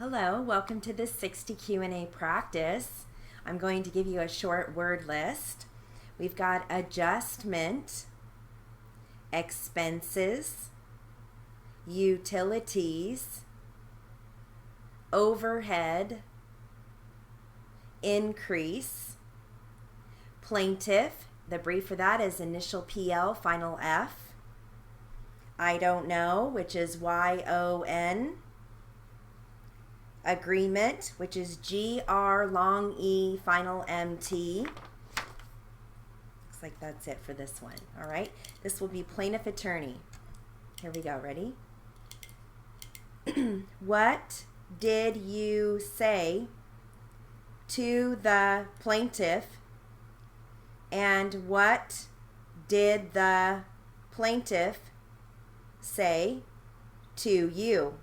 Hello, welcome to this 60 Q&A practice. I'm going to give you a short word list. We've got adjustment, expenses, utilities, overhead, increase, plaintiff, the brief for that is initial PL, final F, I don't know, which is YON, agreement, which is GR long E final MT. Looks like that's it for this one. All right, this will be plaintiff attorney. Here we go. Ready? What did you say to the plaintiff, and what did the plaintiff say to you?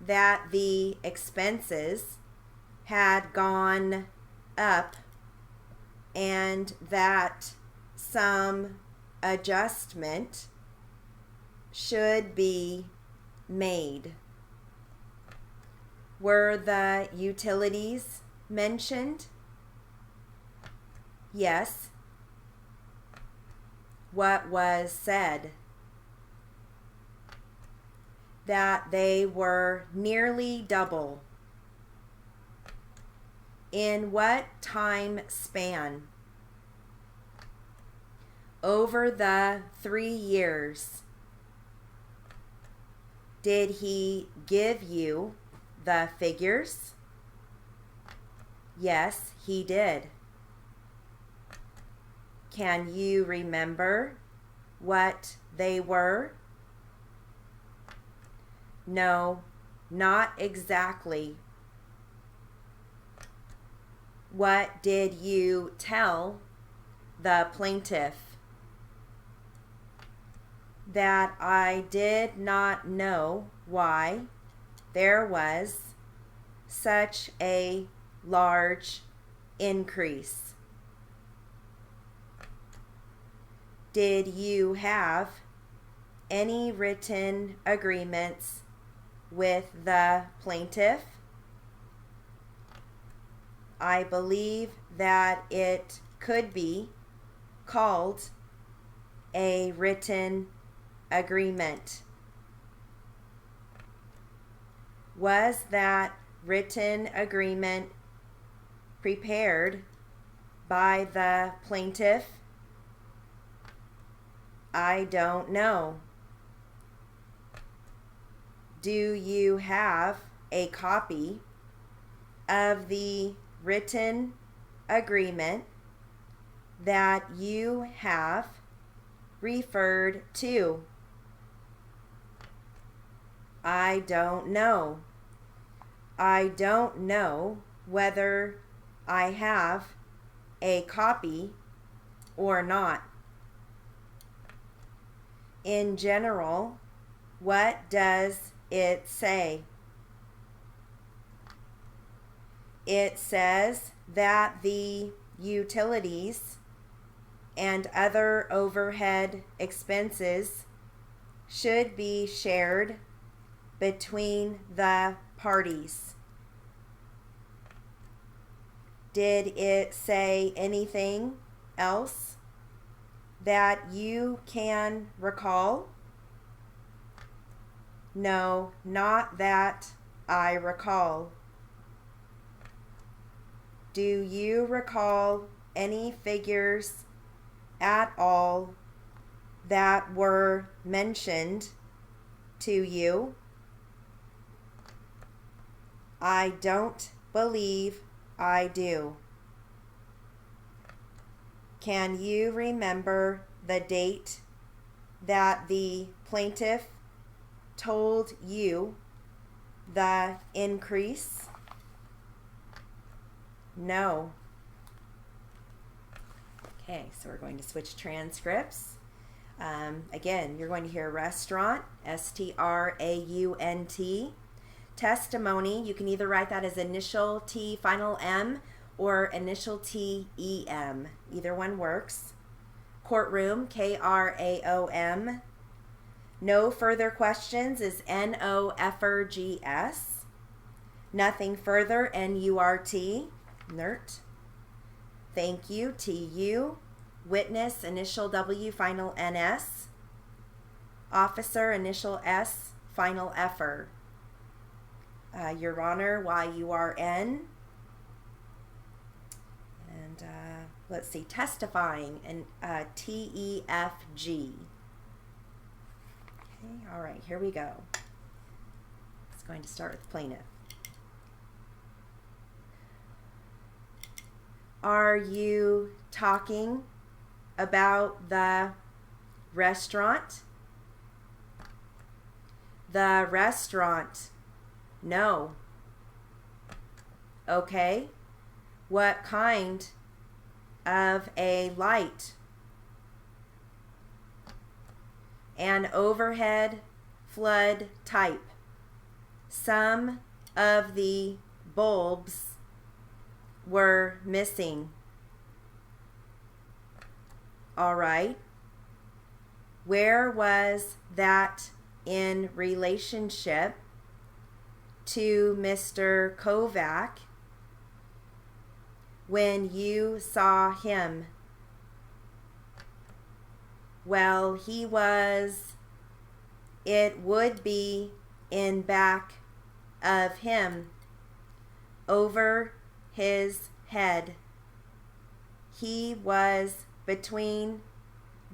That the expenses had gone up and that some adjustment should be made. Were the utilities mentioned? Yes. What was said? That they were nearly double. In what time span? Over the 3 years. Did he give you the figures? Yes, he did. Can you remember what they were? No, not exactly. What did you tell the plaintiff? That I did not know why there was such a large increase. Did you have any written agreements with the plaintiff? I believe that it could be called a written agreement. Was that written agreement prepared by the plaintiff? I don't know. Do you have a copy of the written agreement that you have referred to? I don't know. I don't know whether I have a copy or not. In general, what does it say? It says that the utilities and other overhead expenses should be shared between the parties. Did it say anything else that you can recall? No, not that I recall. Do you recall any figures at all that were mentioned to you? I don't believe I do. Can you remember the date that the plaintiff told you the increase? No. Okay, so we're going to switch transcripts. Again, you're going to hear restaurant, STRAUNT. Testimony, you can either write that as initial T final M or initial TEM. Either one works. Courtroom, KRAOM. No further questions is NOFRGS. Nothing further, NURT, NERT. Thank you, TU. Witness, initial W, final NS. Officer, initial S, final FR. Your Honor, YURN. And let's see, testifying, and TEFG. Okay, all right, here we go. It's going to start with plaintiff. Are you talking about the restaurant? The restaurant. No. Okay. What kind of a light? An overhead flood type. Some of the bulbs were missing. All right. Where was that in relationship to Mr. Kovac when you saw him? Well, it would be in back of him, over his head. He was between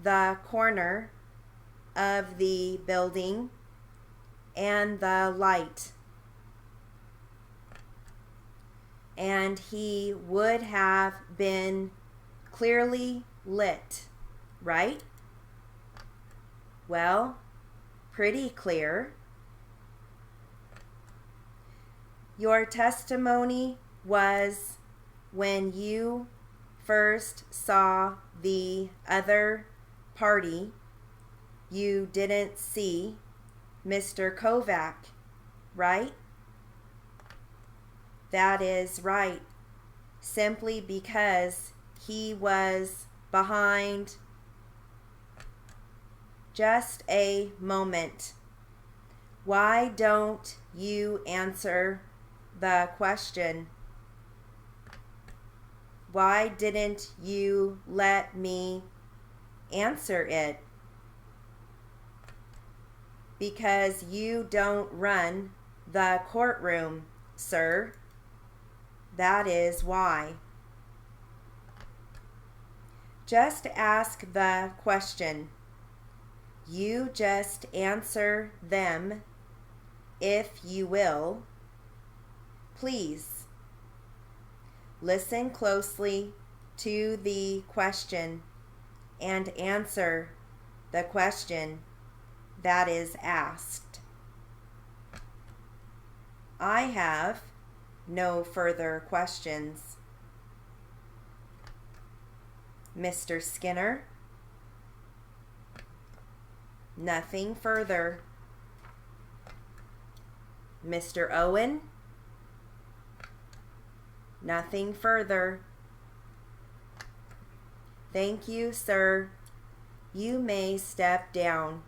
the corner of the building and the light, and he would have been clearly lit, right? Well, pretty clear. Your testimony was when you first saw the other party, you didn't see Mr. Kovac, right? That is right. Simply because he was behind. Just a moment. Why don't you answer the question? Why didn't you let me answer it? Because you don't run the courtroom, sir. That is why. Just ask the question. You just answer them, if you will. Please listen closely to the question and answer the question that is asked. I have no further questions. Mr. Skinner? Nothing further. Mr. Owen? Nothing further. Thank you, sir. You may step down.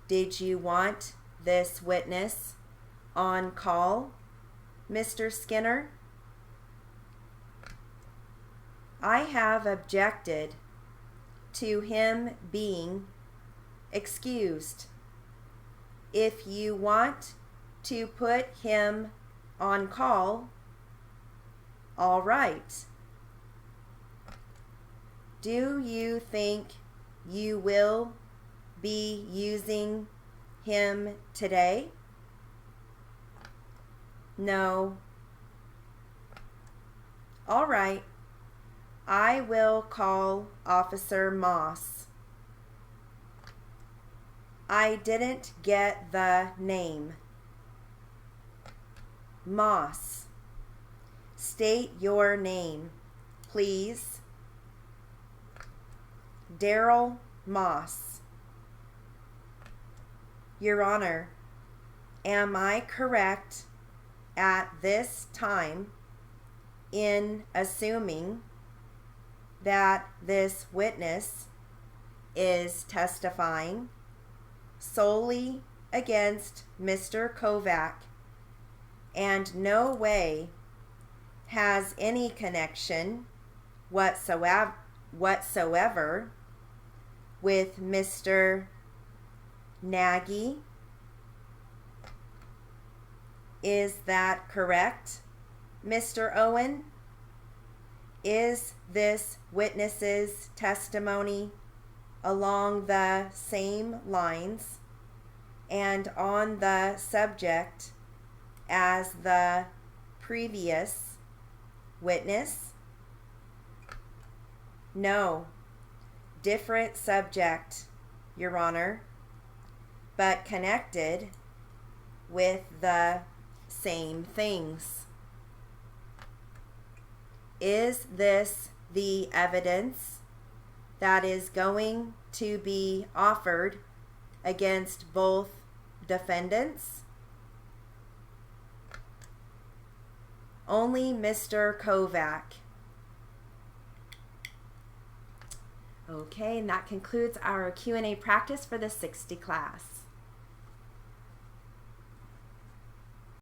Did you want this witness on call, Mr. Skinner? I have objected to him being excused. If you want to put him on call, all right. Do you think you will be using him today? No. All right. I will call Officer Moss. I didn't get the name. Moss. State your name, please. Daryl Moss. Your Honor, am I correct at this time in assuming that this witness is testifying solely against Mr. Kovac and no way has any connection whatsoever with Mr. Nagy. Is that correct, Mr. Owen? Is this witness's testimony along the same lines and on the subject as the previous witness? No, different subject, Your Honor, but connected with the same things. Is this the evidence that is going to be offered against both defendants? Only Mr. Kovac. Okay, and that concludes our Q&A practice for the 60 class.